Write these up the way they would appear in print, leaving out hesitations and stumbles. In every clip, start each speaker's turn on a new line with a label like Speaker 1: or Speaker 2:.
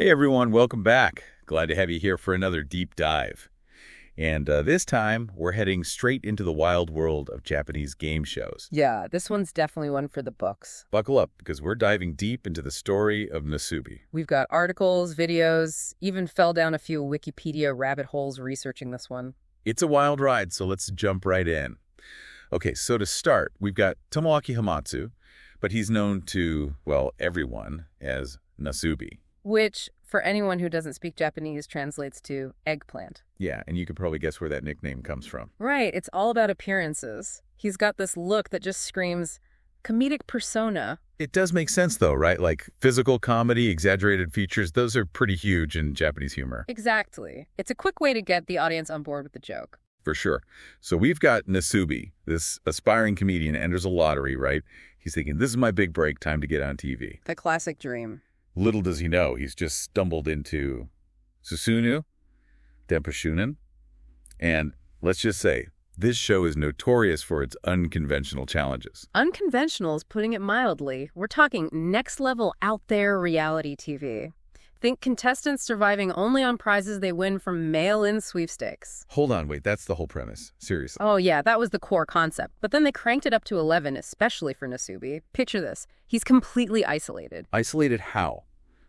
Speaker 1: Hey everyone, welcome back. Glad to have you here for another deep dive. And this time, we're heading straight into the wild world of Japanese game shows.
Speaker 2: Yeah, this one's definitely one for the books.
Speaker 1: Buckle up, because we're diving deep into the story of Nasubi.
Speaker 2: We've got articles, videos, even fell down a few Wikipedia rabbit holes researching this one.
Speaker 1: It's a wild ride, so let's jump right in. Okay, so to start, we've got Tomoaki Hamatsu, but he's known to, well, everyone as Nasubi.
Speaker 2: Which, for anyone who doesn't speak Japanese, translates to eggplant.
Speaker 1: Yeah, and you could probably guess where that nickname comes from.
Speaker 2: Right, it's all about appearances. He's got this look that just screams comedic persona.
Speaker 1: It does make sense, though, right? Like physical comedy, exaggerated features, those are pretty huge in Japanese humor.
Speaker 2: Exactly. It's a quick way to get the audience on board with the joke.
Speaker 1: For sure. So we've got Nasubi, this aspiring comedian, enters a lottery, right? He's thinking, this is my big break, time to get on TV.
Speaker 2: The classic dream.
Speaker 1: Little does he know, he's just stumbled into Susunu, Denpa Shōnen, and let's just say, this show is notorious for its unconventional challenges.
Speaker 2: Unconventional is putting it mildly. We're talking next-level out-there reality TV. Think contestants surviving only on prizes they win from mail-in sweepstakes.
Speaker 1: Hold on, wait, that's the whole premise. Seriously.
Speaker 2: Oh yeah, that was the core concept. But then they cranked it up to 11, especially for Nasubi. Picture this. He's completely isolated.
Speaker 1: Isolated how?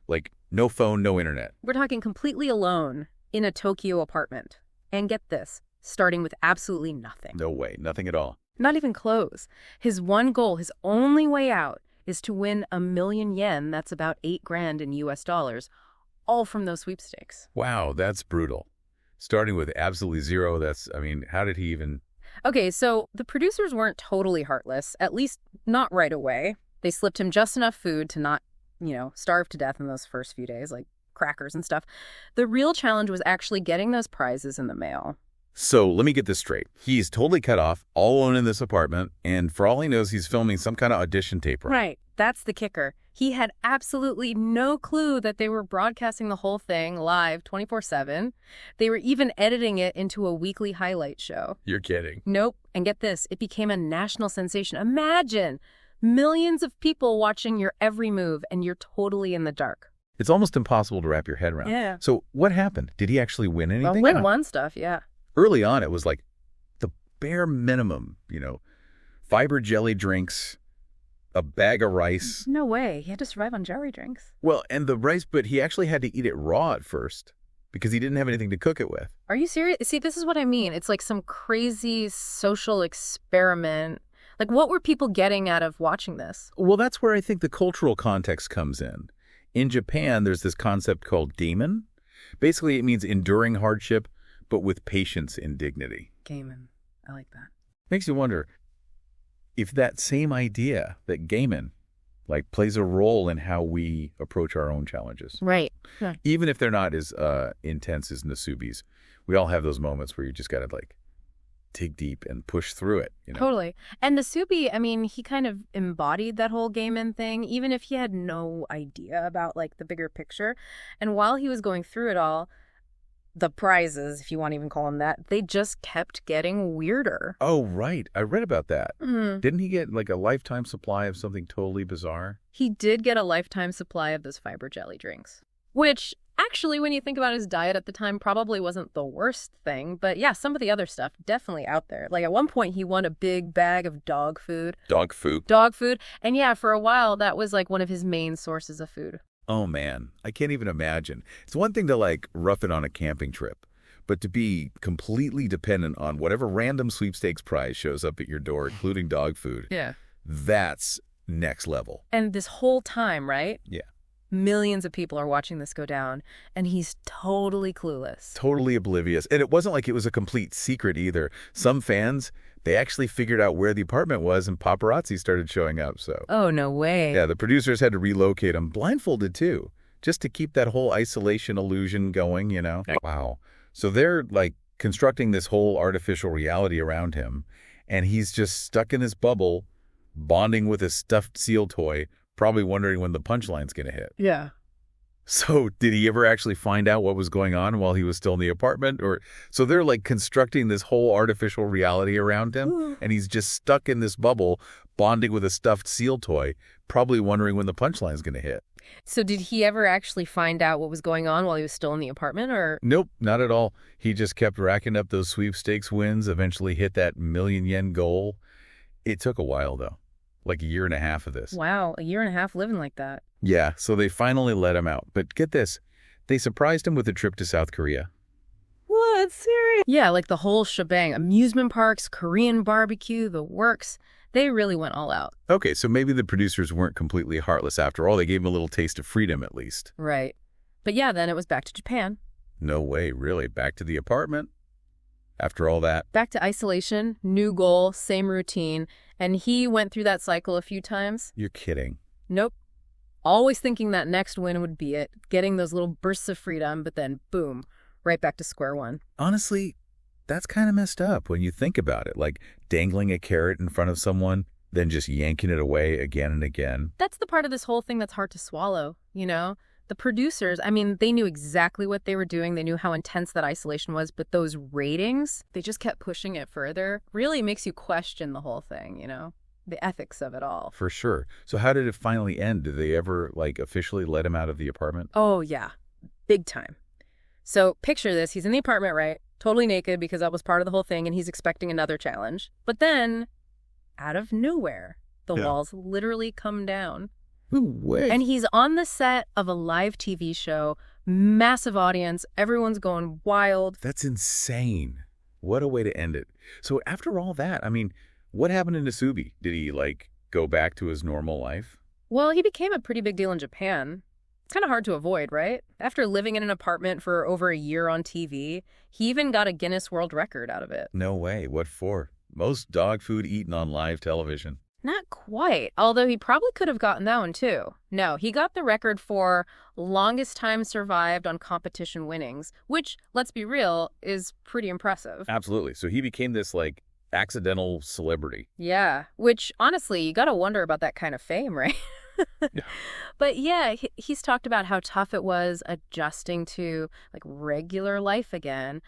Speaker 1: Like, no phone, no internet.
Speaker 2: We're talking completely alone in a Tokyo apartment. And get this, starting with absolutely nothing.
Speaker 1: No way, nothing at all.
Speaker 2: Not even clothes. His one goal, his only way out, is to win 1,000,000 yen, that's about $8,000 in US dollars, all from those sweepstakes.
Speaker 1: Wow, that's brutal. Starting with absolutely zero, how did he even...
Speaker 2: Okay, so the producers weren't totally heartless, at least not right away. They slipped him just enough food to not, starve to death in those first few days, like crackers and stuff. The real challenge was actually getting those prizes in the mail.
Speaker 1: So let me get this straight. He's totally cut off, all alone in this apartment, and for all he knows, he's filming some kind of audition tape.
Speaker 2: Right. That's the kicker. He had absolutely no clue that they were broadcasting the whole thing live 24/7. They were even editing it into a weekly highlight show.
Speaker 1: You're kidding.
Speaker 2: Nope. And get this, it became a national sensation. Imagine millions of people watching your every move, and you're totally in the dark.
Speaker 1: It's almost impossible to wrap your head around.
Speaker 2: Yeah.
Speaker 1: So what happened? Did he actually win anything?
Speaker 2: Well, won stuff, yeah.
Speaker 1: Early on, it was like the bare minimum, fiber jelly drinks, a bag of rice.
Speaker 2: No way. He had to survive on jelly drinks.
Speaker 1: Well, and the rice, but he actually had to eat it raw at first because he didn't have anything to cook it with.
Speaker 2: Are you serious? See, this is what I mean. It's like some crazy social experiment. Like, what were people getting out of watching this?
Speaker 1: Well, that's where I think the cultural context comes in. In Japan, there's this concept called gamen. Basically, it means enduring hardship, but with patience and dignity.
Speaker 2: Gamen. I like that.
Speaker 1: Makes you wonder if that same idea, that gamen, plays a role in how we approach our own challenges.
Speaker 2: Right. Yeah.
Speaker 1: Even if they're not as intense as Nasubi's, we all have those moments where you just got to, dig deep and push through it.
Speaker 2: Totally. And Nasubi, he kind of embodied that whole gamen thing, even if he had no idea about, the bigger picture. And while he was going through it all, the prizes, if you want to even call them that, they just kept getting weirder.
Speaker 1: Oh, right. I read about that.
Speaker 2: Mm-hmm.
Speaker 1: Didn't he get a lifetime supply of something totally bizarre?
Speaker 2: He did get a lifetime supply of those fiber jelly drinks, which actually, when you think about his diet at the time, probably wasn't the worst thing. But yeah, some of the other stuff definitely out there. At one point, he won a big bag of dog food.
Speaker 1: Dog food?
Speaker 2: Dog food. And yeah, for a while, that was one of his main sources of food.
Speaker 1: Oh, man, I can't even imagine. It's one thing to, rough it on a camping trip, but to be completely dependent on whatever random sweepstakes prize shows up at your door, including dog food.
Speaker 2: Yeah.
Speaker 1: That's next level.
Speaker 2: And this whole time, right?
Speaker 1: Yeah.
Speaker 2: Millions of people are watching this go down, and he's totally clueless.
Speaker 1: Totally oblivious. And it wasn't like it was a complete secret either. Some fans, they actually figured out where the apartment was, and paparazzi started showing up, so...
Speaker 2: Oh, no way.
Speaker 1: Yeah, the producers had to relocate him, blindfolded too, just to keep that whole isolation illusion going, Wow. So they're, constructing this whole artificial reality around him, and he's just stuck in his bubble, bonding with his stuffed seal toy, probably wondering when the punchline's going to hit.
Speaker 2: Yeah.
Speaker 1: So did he ever actually find out what was going on while he was still in the apartment? So they're constructing this whole artificial reality around him, and he's just stuck in this bubble, bonding with a stuffed seal toy, probably wondering when the punchline's going to hit.
Speaker 2: So did he ever actually find out what was going on while he was still in the apartment, or?
Speaker 1: Nope, not at all. He just kept racking up those sweepstakes wins, eventually hit that million-yen goal. It took a while, though, like a year and a half of this.
Speaker 2: Wow, a year and a half living like that.
Speaker 1: Yeah, so they finally let him out. But get this, they surprised him with a trip to South Korea.
Speaker 2: What? Serious? Yeah, like the whole shebang. Amusement parks, Korean barbecue, the works. They really went all out.
Speaker 1: Okay, so maybe the producers weren't completely heartless after all. They gave him a little taste of freedom, at least.
Speaker 2: Right. But yeah, then it was back to Japan.
Speaker 1: No way, really. Back to the apartment after all that.
Speaker 2: Back to isolation, new goal, same routine. And he went through that cycle a few times.
Speaker 1: You're kidding.
Speaker 2: Nope. Always thinking that next win would be it. Getting those little bursts of freedom, but then boom, right back to square one.
Speaker 1: Honestly, that's kind of messed up when you think about it. Like dangling a carrot in front of someone, then just yanking it away again and again.
Speaker 2: That's the part of this whole thing that's hard to swallow, you know? The producers, I mean, they knew exactly what they were doing. They knew how intense that isolation was, but those ratings, they just kept pushing it further. Really makes you question the whole thing, you know? The ethics of it all.
Speaker 1: For sure. So how did it finally end? Did they ever, like, officially let him out of the apartment?
Speaker 2: Oh, yeah. Big time. So picture this. He's in the apartment, right? Totally naked because that was part of the whole thing, and he's expecting another challenge. But then, out of nowhere, the walls literally come down.
Speaker 1: No way.
Speaker 2: And he's on the set of a live TV show, massive audience, everyone's going wild.
Speaker 1: That's insane. What a way to end it. So after all that, I mean, what happened to Nasubi? Did he, like, go back to his normal life?
Speaker 2: Well, he became a pretty big deal in Japan. It's kind of hard to avoid, right? After living in an apartment for over a year on TV, he even got a Guinness World Record out of it.
Speaker 1: No way. What for? Most dog food eaten on live television.
Speaker 2: Not quite, although he probably could have gotten that one too. No, he got the record for longest time survived on competition winnings, which, let's be real, is pretty impressive.
Speaker 1: Absolutely. So he became this, like, accidental celebrity.
Speaker 2: Yeah, which, honestly, you gotta wonder about that kind of fame, right?
Speaker 1: Yeah.
Speaker 2: But yeah, he's talked about how tough it was adjusting to, like, regular life again.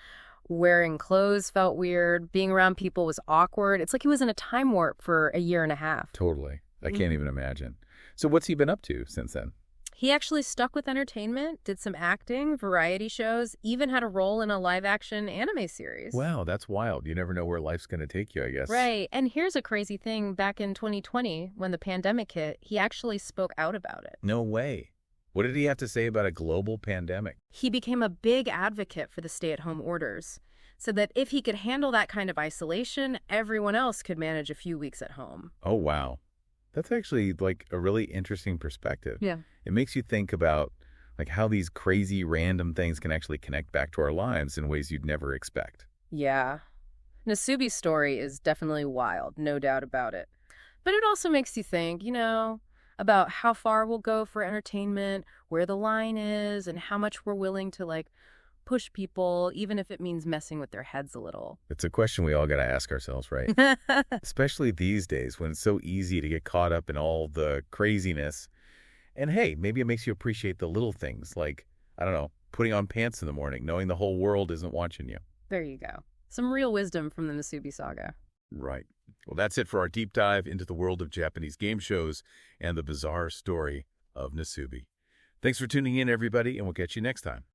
Speaker 2: Wearing clothes felt weird. Being around people was awkward. It's like he was in a time warp for a year and a half.
Speaker 1: Totally. I can't even imagine. So what's he been up to since then?
Speaker 2: He actually stuck with entertainment, did some acting, variety shows, even had a role in a live-action anime series.
Speaker 1: Wow, that's wild. You never know where life's going to take you, I guess.
Speaker 2: Right. And here's a crazy thing. Back in 2020, when the pandemic hit, he actually spoke out about it.
Speaker 1: No way. What did he have to say about a global pandemic?
Speaker 2: He became a big advocate for the stay-at-home orders, so that if he could handle that kind of isolation, everyone else could manage a few weeks at home.
Speaker 1: Oh, wow. That's actually, like, a really interesting perspective.
Speaker 2: Yeah.
Speaker 1: It makes you think about, like, how these crazy random things can actually connect back to our lives in ways you'd never expect.
Speaker 2: Yeah. Nasubi's story is definitely wild, no doubt about it. But it also makes you think, you know, about how far we'll go for entertainment, where the line is, and how much we're willing to, like, push people, even if it means messing with their heads a little.
Speaker 1: It's a question we all got to ask ourselves, right? Especially these days when it's so easy to get caught up in all the craziness. And hey, maybe it makes you appreciate the little things like, I don't know, putting on pants in the morning, knowing the whole world isn't watching you.
Speaker 2: There you go. Some real wisdom from the Nasubi saga.
Speaker 1: Right. Well, that's it for our deep dive into the world of Japanese game shows and the bizarre story of Nasubi. Thanks for tuning in, everybody, and we'll catch you next time.